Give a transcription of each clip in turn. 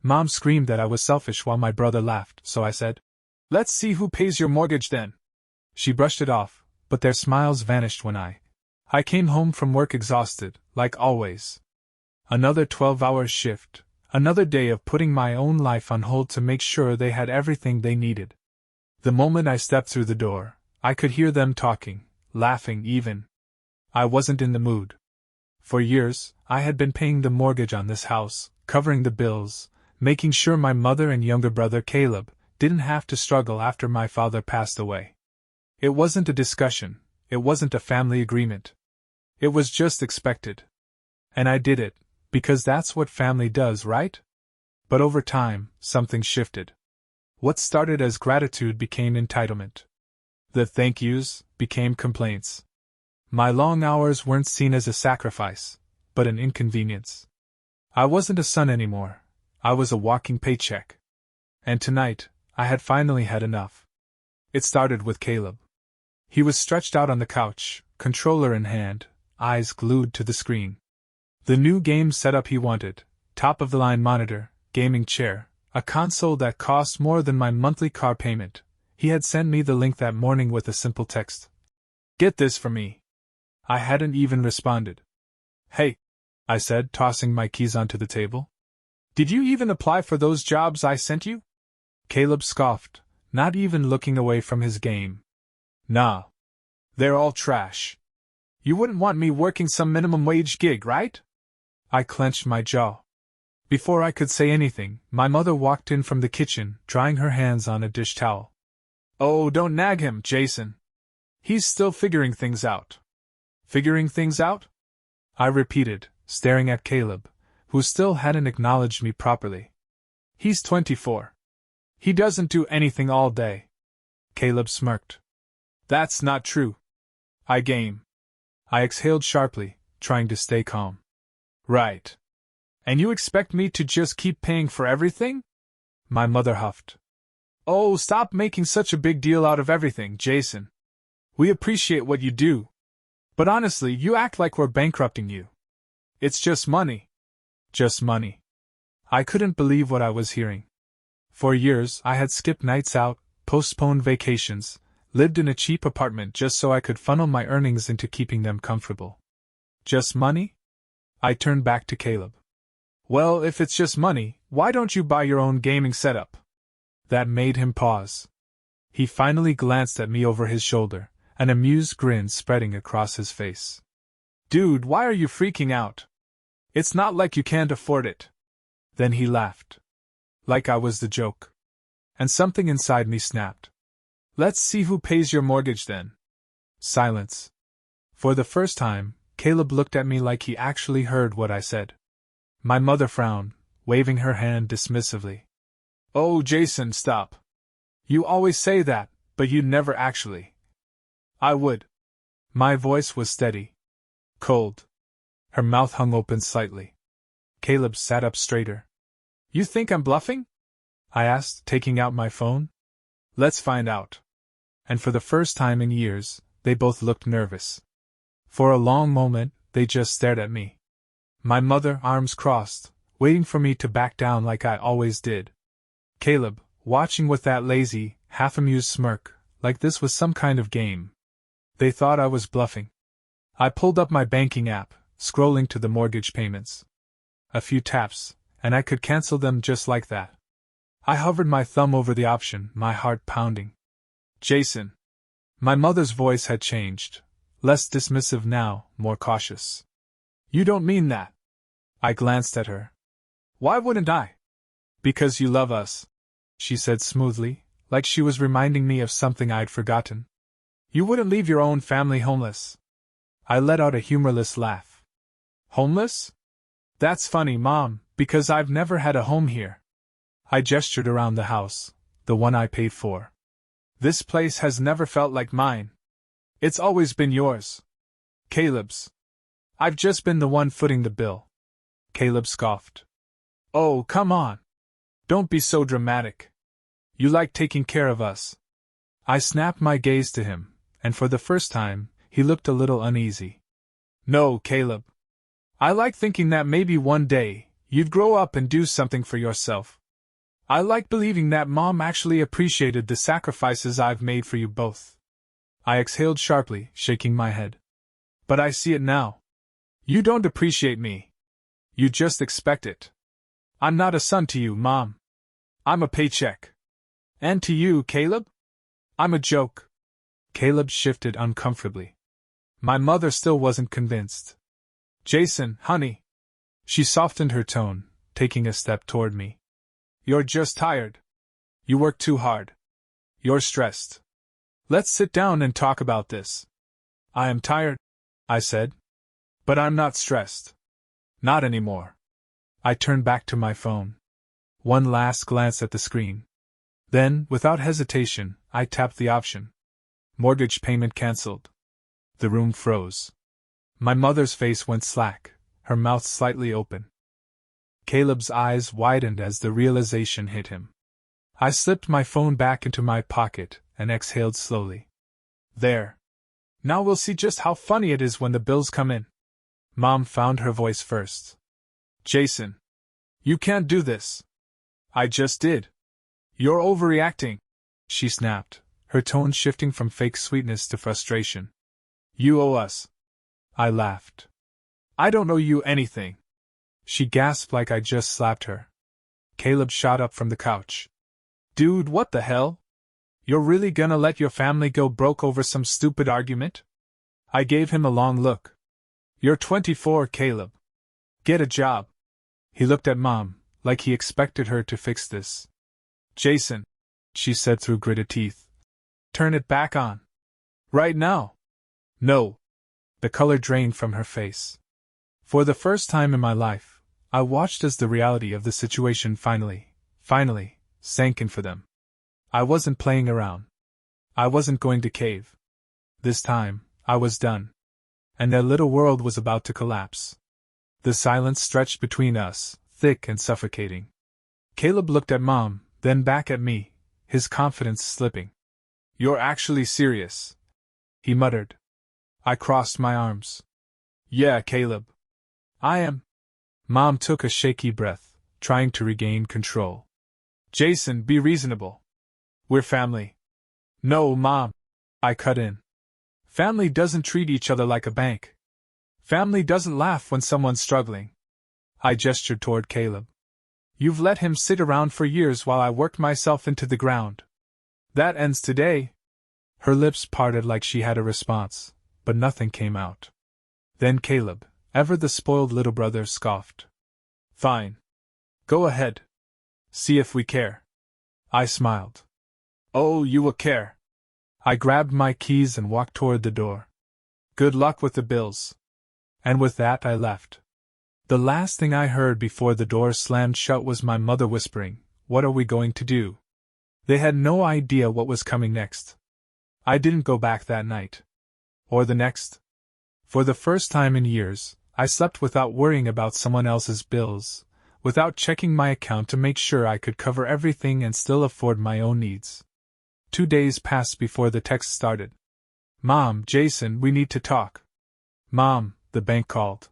Mom screamed that I was selfish while my brother laughed, so I said, "Let's see who pays your mortgage then." She brushed it off, but their smiles vanished when I came home from work exhausted, like always. Another 12-hour shift, another day of putting my own life on hold to make sure they had everything they needed. The moment I stepped through the door, I could hear them talking, laughing even. I wasn't in the mood. For years, I had been paying the mortgage on this house, covering the bills, making sure my mother and younger brother Caleb didn't have to struggle after my father passed away. It wasn't a discussion, it wasn't a family agreement. It was just expected. And I did it, because that's what family does, right? But over time, something shifted. What started as gratitude became entitlement. The thank yous became complaints. My long hours weren't seen as a sacrifice, but an inconvenience. I wasn't a son anymore, I was a walking paycheck. And tonight, I had finally had enough. It started with Caleb. He was stretched out on the couch, controller in hand, eyes glued to the screen. The new game setup he wanted, top-of-the-line monitor, gaming chair, a console that cost more than my monthly car payment. He had sent me the link that morning with a simple text. "Get this for me." I hadn't even responded. "Hey," I said, tossing my keys onto the table. "Did you even apply for those jobs I sent you?" Caleb scoffed, not even looking away from his game. "Nah. They're all trash. You wouldn't want me working some minimum wage gig, right?" I clenched my jaw. Before I could say anything, my mother walked in from the kitchen, drying her hands on a dish towel. "Oh, don't nag him, Jason. He's still figuring things out." "Figuring things out?" I repeated, staring at Caleb, who still hadn't acknowledged me properly. "He's 24. He doesn't do anything all day." Caleb smirked. "That's not true." I exhaled sharply, trying to stay calm. "Right. And you expect me to just keep paying for everything?" My mother huffed. "Oh, stop making such a big deal out of everything, Jason. We appreciate what you do. But honestly, you act like we're bankrupting you. It's just money." Just money. I couldn't believe what I was hearing. For years, I had skipped nights out, postponed vacations, lived in a cheap apartment just so I could funnel my earnings into keeping them comfortable. Just money? I turned back to Caleb. "Well, if it's just money, why don't you buy your own gaming setup?" That made him pause. He finally glanced at me over his shoulder, an amused grin spreading across his face. "Dude, why are you freaking out? It's not like you can't afford it." Then he laughed. Like I was the joke. And something inside me snapped. "Let's see who pays your mortgage then." Silence. For the first time, Caleb looked at me like he actually heard what I said. My mother frowned, waving her hand dismissively. "Oh, Jason, stop. You always say that, but you never actually." "I would." My voice was steady. Cold. Her mouth hung open slightly. Caleb sat up straighter. "You think I'm bluffing?" I asked, taking out my phone. "Let's find out." And for the first time in years, they both looked nervous. For a long moment, they just stared at me. My mother, arms crossed, waiting for me to back down like I always did. Caleb, watching with that lazy, half-amused smirk, like this was some kind of game. They thought I was bluffing. I pulled up my banking app, scrolling to the mortgage payments. A few taps, and I could cancel them just like that. I hovered my thumb over the option, my heart pounding. "Jason." My mother's voice had changed, less dismissive now, more cautious. "You don't mean that." I glanced at her. "Why wouldn't I?" "Because you love us," she said smoothly, like she was reminding me of something I'd forgotten. "You wouldn't leave your own family homeless." I let out a humorless laugh. "Homeless? That's funny, Mom, because I've never had a home here." I gestured around the house, the one I paid for. "This place has never felt like mine. It's always been yours. Caleb's. I've just been the one footing the bill." Caleb scoffed. "Oh, come on. Don't be so dramatic. You like taking care of us." I snapped my gaze to him, and for the first time, he looked a little uneasy. "No, Caleb. I like thinking that maybe one day, You'd grow up and do something for yourself. I like believing that Mom actually appreciated the sacrifices I've made for you both. I exhaled sharply, shaking my head. But I see it now. You don't appreciate me. You just expect it. I'm not a son to you, Mom. I'm a paycheck. And to you, Caleb? I'm a joke. Caleb shifted uncomfortably. My mother still wasn't convinced. Jason, honey. She softened her tone, taking a step toward me. You're just tired. You work too hard. You're stressed. Let's sit down and talk about this. I am tired, I said. But I'm not stressed. Not anymore. I turned back to my phone. One last glance at the screen. Then, without hesitation, I tapped the option. Mortgage payment cancelled. The room froze. My mother's face went slack, her mouth slightly open. Caleb's eyes widened as the realization hit him. I slipped my phone back into my pocket and exhaled slowly. There. Now we'll see just how funny it is when the bills come in. Mom found her voice first. Jason. You can't do this. I just did. You're overreacting, she snapped, her tone shifting from fake sweetness to frustration. You owe us. I laughed. I don't owe you anything. She gasped like I just slapped her. Caleb shot up from the couch. Dude, what the hell? You're really gonna let your family go broke over some stupid argument? I gave him a long look. You're 24, Caleb. Get a job. He looked at Mom, like he expected her to fix this. Jason, she said through gritted teeth. Turn it back on. Right now. No. The color drained from her face. For the first time in my life, I watched as the reality of the situation finally, sank in for them. I wasn't playing around. I wasn't going to cave. This time, I was done. And their little world was about to collapse. The silence stretched between us, thick and suffocating. Caleb looked at Mom, then back at me, his confidence slipping. You're actually serious, he muttered. I crossed my arms. Yeah, Caleb. I am. Mom took a shaky breath, trying to regain control. Jason, be reasonable. We're family. No, Mom. I cut in. Family doesn't treat each other like a bank. Family doesn't laugh when someone's struggling. I gestured toward Caleb. You've let him sit around for years while I worked myself into the ground. That ends today. Her lips parted like she had a response, but nothing came out. Then Caleb, ever the spoiled little brother, scoffed. Fine. Go ahead. See if we care. I smiled. Oh, you will care. I grabbed my keys and walked toward the door. Good luck with the bills. And with that I left. The last thing I heard before the door slammed shut was my mother whispering, What are we going to do? They had no idea what was coming next. I didn't go back that night. Or the next. For the first time in years, I slept without worrying about someone else's bills, without checking my account to make sure I could cover everything and still afford my own needs. 2 days passed before the text started. Mom, Jason, we need to talk. Mom, the bank called.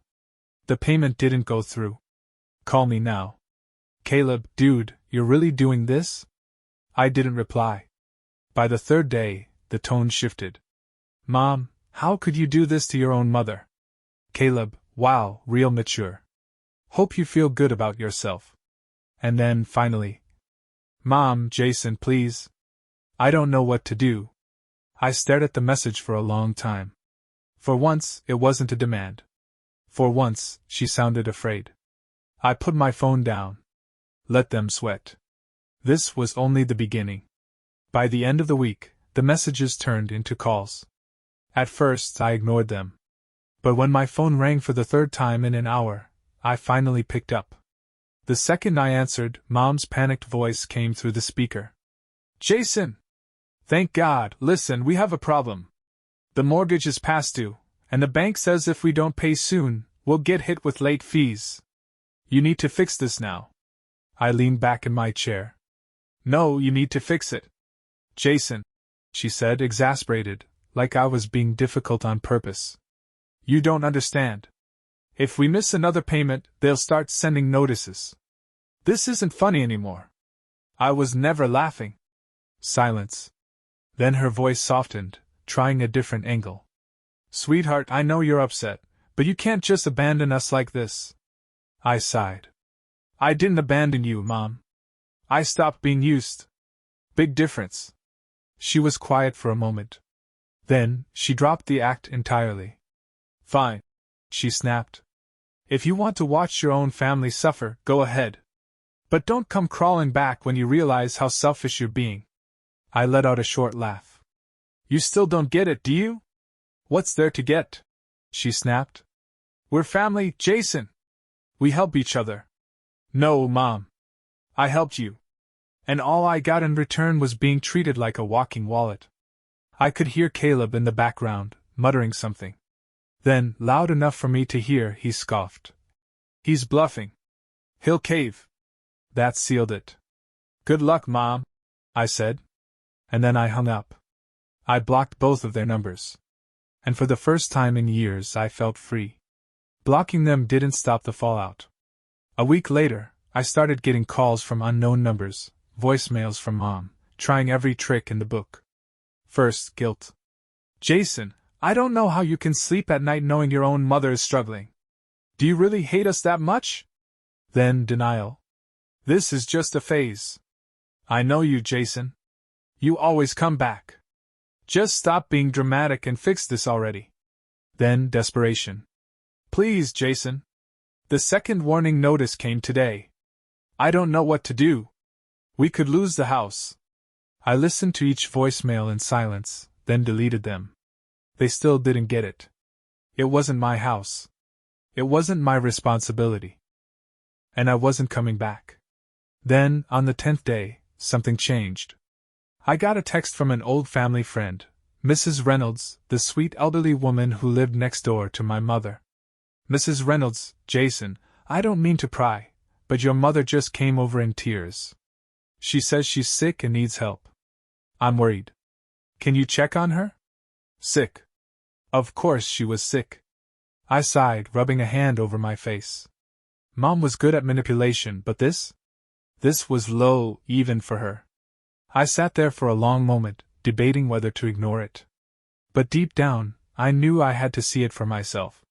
The payment didn't go through. Call me now. Caleb, dude, you're really doing this? I didn't reply. By the third day, the tone shifted. Mom, how could you do this to your own mother? Caleb, wow, real mature. Hope you feel good about yourself. And then, finally, Mom, Jason, please. I don't know what to do. I stared at the message for a long time. For once, it wasn't a demand. For once, she sounded afraid. I put my phone down. Let them sweat. This was only the beginning. By the end of the week, the messages turned into calls. At first, I ignored them. But when my phone rang for the third time in an hour, I finally picked up. The second I answered, Mom's panicked voice came through the speaker. Jason! Thank God, listen, we have a problem. The mortgage is past due, and the bank says if we don't pay soon, we'll get hit with late fees. You need to fix this now. I leaned back in my chair. No, you need to fix it. Jason, she said, exasperated, like I was being difficult on purpose. You don't understand. If we miss another payment, they'll start sending notices. This isn't funny anymore. I was never laughing. Silence. Then her voice softened, trying a different angle. Sweetheart, I know you're upset, but you can't just abandon us like this. I sighed. I didn't abandon you, Mom. I stopped being used. Big difference. She was quiet for a moment. Then, she dropped the act entirely. Fine, she snapped. If you want to watch your own family suffer, go ahead. But don't come crawling back when you realize how selfish you're being. I let out a short laugh. You still don't get it, do you? What's there to get? She snapped. We're family, Jason. We help each other. No, Mom. I helped you. And all I got in return was being treated like a walking wallet. I could hear Caleb in the background, muttering something. Then, loud enough for me to hear, he scoffed. He's bluffing. He'll cave. That sealed it. Good luck, Mom, I said. And then I hung up. I blocked both of their numbers. And for the first time in years I felt free. Blocking them didn't stop the fallout. A week later, I started getting calls from unknown numbers, voicemails from Mom, trying every trick in the book. First, guilt. Jason, I don't know how you can sleep at night knowing your own mother is struggling. Do you really hate us that much? Then denial. This is just a phase. I know you, Jason. You always come back. Just stop being dramatic and fix this already. Then desperation. Please, Jason. The second warning notice came today. I don't know what to do. We could lose the house. I listened to each voicemail in silence, then deleted them. They still didn't get it. It wasn't my house. It wasn't my responsibility. And I wasn't coming back. Then, on the 10th day, something changed. I got a text from an old family friend, Mrs. Reynolds, the sweet elderly woman who lived next door to my mother. Mrs. Reynolds, Jason, I don't mean to pry, but your mother just came over in tears. She says she's sick and needs help. I'm worried. Can you check on her? Sick. Of course she was sick. I sighed, rubbing a hand over my face. Mom was good at manipulation, but this? This was low, even for her. I sat there for a long moment, debating whether to ignore it. But deep down, I knew I had to see it for myself.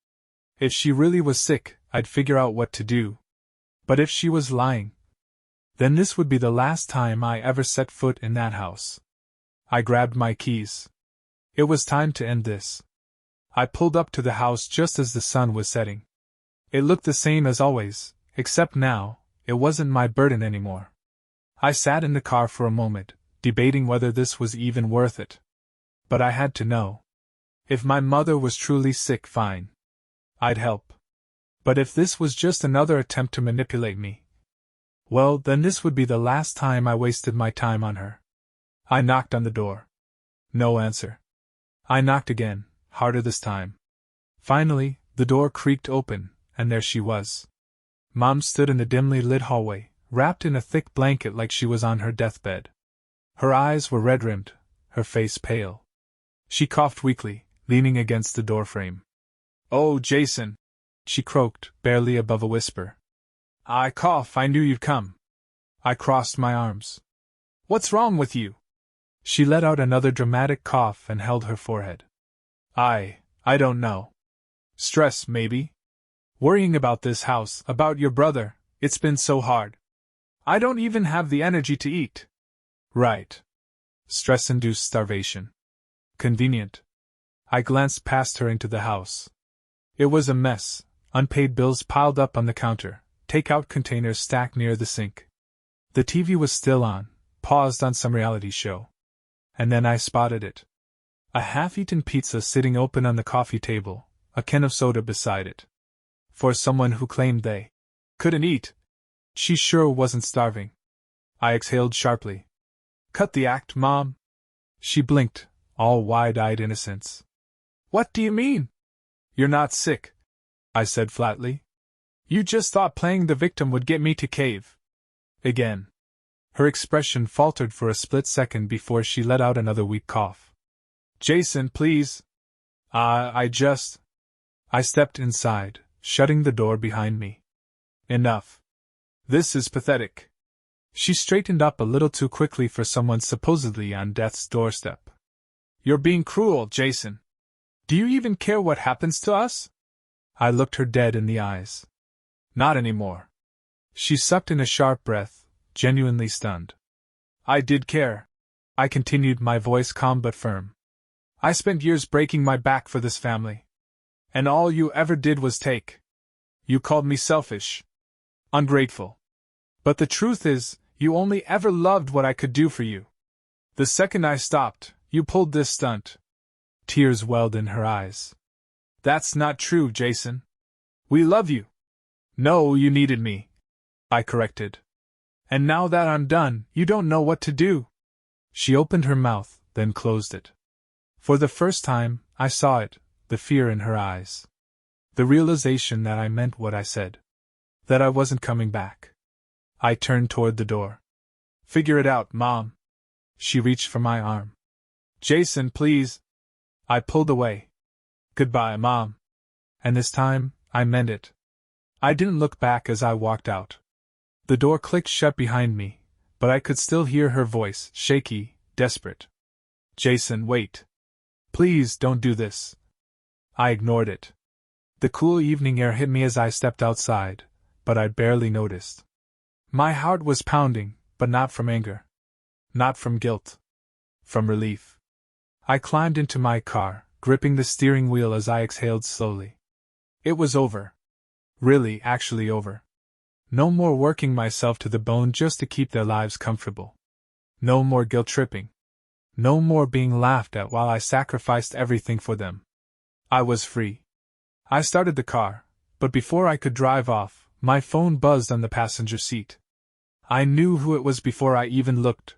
If she really was sick, I'd figure out what to do. But if she was lying, then this would be the last time I ever set foot in that house. I grabbed my keys. It was time to end this. I pulled up to the house just as the sun was setting. It looked the same as always, except now, it wasn't my burden anymore. I sat in the car for a moment, debating whether this was even worth it. But I had to know. If my mother was truly sick, fine. I'd help. But if this was just another attempt to manipulate me, well, then this would be the last time I wasted my time on her. I knocked on the door. No answer. I knocked again, harder this time. Finally, the door creaked open, and there she was. Mom stood in the dimly lit hallway, wrapped in a thick blanket like she was on her deathbed. Her eyes were red-rimmed, her face pale. She coughed weakly, leaning against the doorframe. "Oh, Jason," she croaked, barely above a whisper. "I cough, I knew you'd come." I crossed my arms. "What's wrong with you?" She let out another dramatic cough and held her forehead. I don't know. Stress, maybe. Worrying about this house, about your brother, it's been so hard. I don't even have the energy to eat." "Right. Stress-induced starvation. Convenient." I glanced past her into the house. It was a mess, unpaid bills piled up on the counter, takeout containers stacked near the sink. The TV was still on, paused on some reality show. And then I spotted it. A half-eaten pizza sitting open on the coffee table, a can of soda beside it. For someone who claimed they couldn't eat, she sure wasn't starving. I exhaled sharply. "Cut the act, Mom." She blinked, all wide-eyed innocence. "What do you mean?" "You're not sick," I said flatly. "You just thought playing the victim would get me to cave." Again. Her expression faltered for a split second before she let out another weak cough. "Jason, please." I stepped inside, shutting the door behind me. Enough. This is pathetic. She straightened up a little too quickly for someone supposedly on death's doorstep. You're being cruel, Jason. Do you even care what happens to us? I looked her dead in the eyes. Not anymore. She sucked in a sharp breath, genuinely stunned. I did care. I continued, my voice calm but firm. I spent years breaking my back for this family. And all you ever did was take. You called me selfish. Ungrateful. But the truth is, you only ever loved what I could do for you. The second I stopped, you pulled this stunt. Tears welled in her eyes. That's not true, Jason. We love you. No, you needed me. I corrected. And now that I'm done, you don't know what to do. She opened her mouth, then closed it. For the first time, I saw it, the fear in her eyes. The realization that I meant what I said. That I wasn't coming back. I turned toward the door. Figure it out, Mom. She reached for my arm. Jason, please. I pulled away. Goodbye, Mom. And this time, I meant it. I didn't look back as I walked out. The door clicked shut behind me, but I could still hear her voice, shaky, desperate. Jason, wait. Please don't do this. I ignored it. The cool evening air hit me as I stepped outside, but I barely noticed. My heart was pounding, but not from anger. Not from guilt. From relief. I climbed into my car, gripping the steering wheel as I exhaled slowly. It was over. Really, actually over. No more working myself to the bone just to keep their lives comfortable. No more guilt-tripping. No more being laughed at while I sacrificed everything for them. I was free. I started the car, but before I could drive off, my phone buzzed on the passenger seat. I knew who it was before I even looked.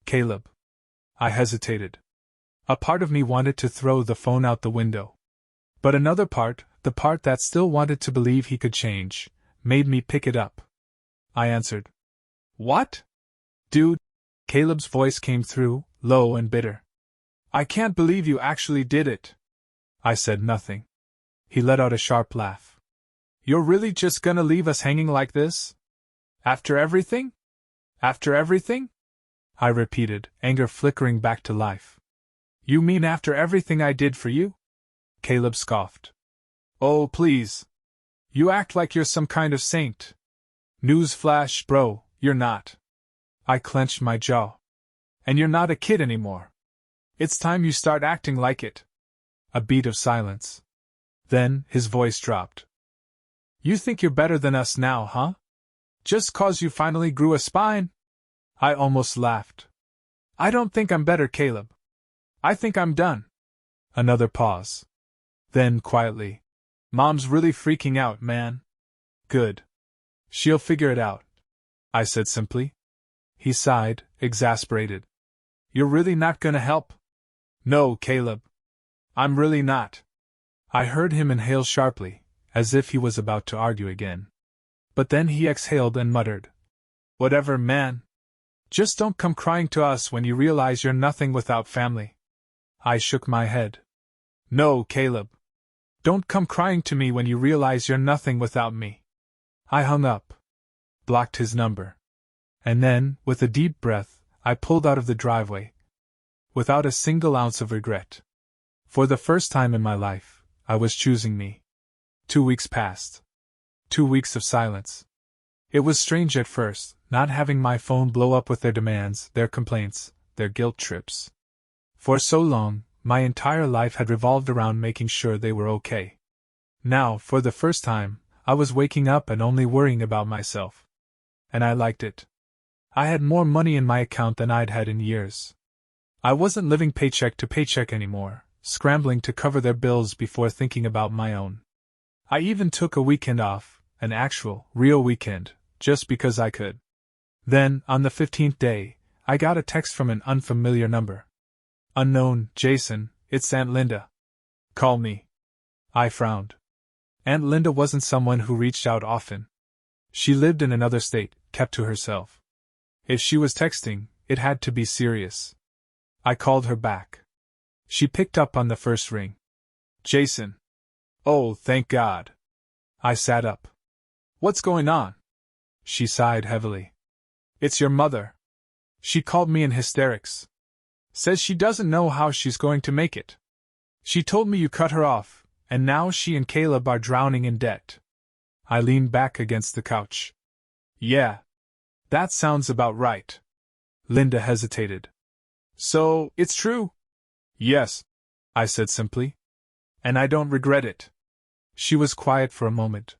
Caleb. I hesitated. A part of me wanted to throw the phone out the window. But another part, the part that still wanted to believe he could change, made me pick it up. I answered. What? Dude. Caleb's voice came through, low and bitter. I can't believe you actually did it. I said nothing. He let out a sharp laugh. You're really just gonna leave us hanging like this? After everything? After everything? I repeated, anger flickering back to life. You mean after everything I did for you? Caleb scoffed. Oh, please. You act like you're some kind of saint. Newsflash, bro, you're not. I clenched my jaw. And you're not a kid anymore. It's time you start acting like it. A beat of silence. Then, his voice dropped. You think you're better than us now, huh? Just 'cause you finally grew a spine? I almost laughed. I don't think I'm better, Caleb. I think I'm done. Another pause. Then, quietly. Mom's really freaking out, man. Good. She'll figure it out, I said simply. He sighed, exasperated. You're really not gonna help? No, Caleb. I'm really not. I heard him inhale sharply, as if he was about to argue again. But then he exhaled and muttered. Whatever, man. Just don't come crying to us when you realize you're nothing without family. I shook my head. No, Caleb. Don't come crying to me when you realize you're nothing without me. I hung up. Blocked his number. And then, with a deep breath, I pulled out of the driveway. Without a single ounce of regret. For the first time in my life, I was choosing me. 2 weeks passed. 2 weeks of silence. It was strange at first, not having my phone blow up with their demands, their complaints, their guilt trips. For so long, my entire life had revolved around making sure they were okay. Now, for the first time, I was waking up and only worrying about myself. And I liked it. I had more money in my account than I'd had in years. I wasn't living paycheck to paycheck anymore, scrambling to cover their bills before thinking about my own. I even took a weekend off, an actual, real weekend, just because I could. Then, on the 15th day, I got a text from an unfamiliar number. Unknown, Jason, it's Aunt Linda. Call me. I frowned. Aunt Linda wasn't someone who reached out often. She lived in another state, kept to herself. If she was texting, it had to be serious. I called her back. She picked up on the first ring. Jason. Oh, thank God. I sat up. What's going on? She sighed heavily. It's your mother. She called me in hysterics. Says she doesn't know how she's going to make it. She told me you cut her off, and now she and Caleb are drowning in debt. I leaned back against the couch. Yeah. That sounds about right. Linda hesitated. So, it's true? Yes, I said simply. And I don't regret it. She was quiet for a moment.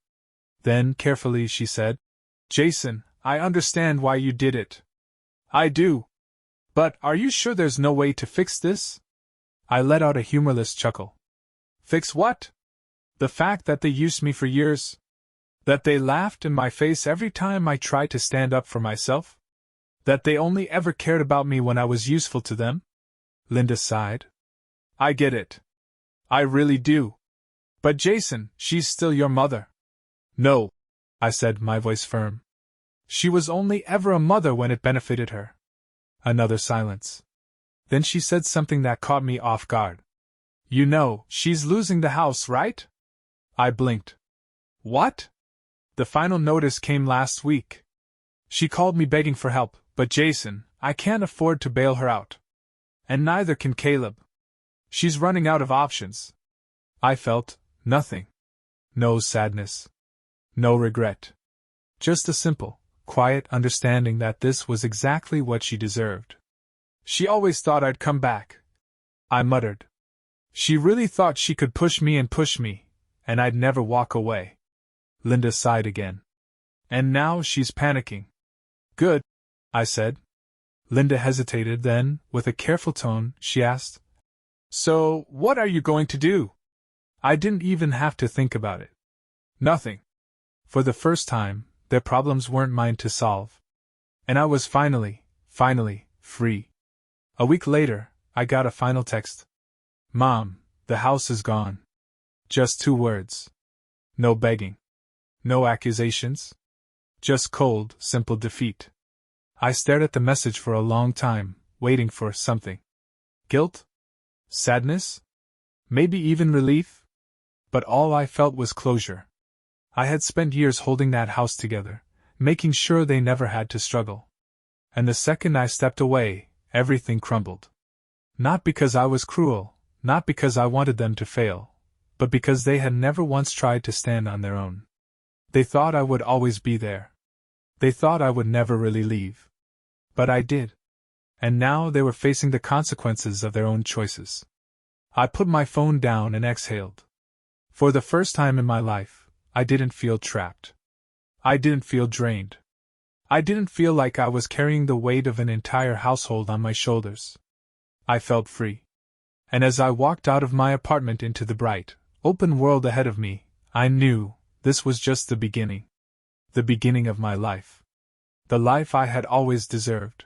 Then, carefully, she said, Jason, I understand why you did it. I do. But are you sure there's no way to fix this? I let out a humorless chuckle. Fix what? The fact that they used me for years? That they laughed in my face every time I tried to stand up for myself? That they only ever cared about me when I was useful to them? Linda sighed. I get it. I really do. But Jason, she's still your mother. No, I said, my voice firm. She was only ever a mother when it benefited her. Another silence. Then she said something that caught me off guard. You know, she's losing the house, right? I blinked. What? The final notice came last week. She called me begging for help, but Jason, I can't afford to bail her out. And neither can Caleb. She's running out of options. I felt nothing. No sadness. No regret. Just a simple, quiet understanding that this was exactly what she deserved. She always thought I'd come back. I muttered. She really thought she could push me, and I'd never walk away. Linda sighed again. And now she's panicking. Good, I said. Linda hesitated, then, with a careful tone, she asked, So, what are you going to do? I didn't even have to think about it. Nothing. For the first time, their problems weren't mine to solve. And I was finally, free. A week later, I got a final text. Mom, the house is gone. Just 2 words. No begging. No accusations. Just cold, simple defeat. I stared at the message for a long time, waiting for something. Guilt? Sadness? Maybe even relief? But all I felt was closure. I had spent years holding that house together, making sure they never had to struggle. And the second I stepped away, everything crumbled. Not because I was cruel, not because I wanted them to fail, but because they had never once tried to stand on their own. They thought I would always be there. They thought I would never really leave. But I did. And now they were facing the consequences of their own choices. I put my phone down and exhaled. For the first time in my life, I didn't feel trapped. I didn't feel drained. I didn't feel like I was carrying the weight of an entire household on my shoulders. I felt free. And as I walked out of my apartment into the bright, open world ahead of me, I knew this was just the beginning. The beginning of my life. The life I had always deserved.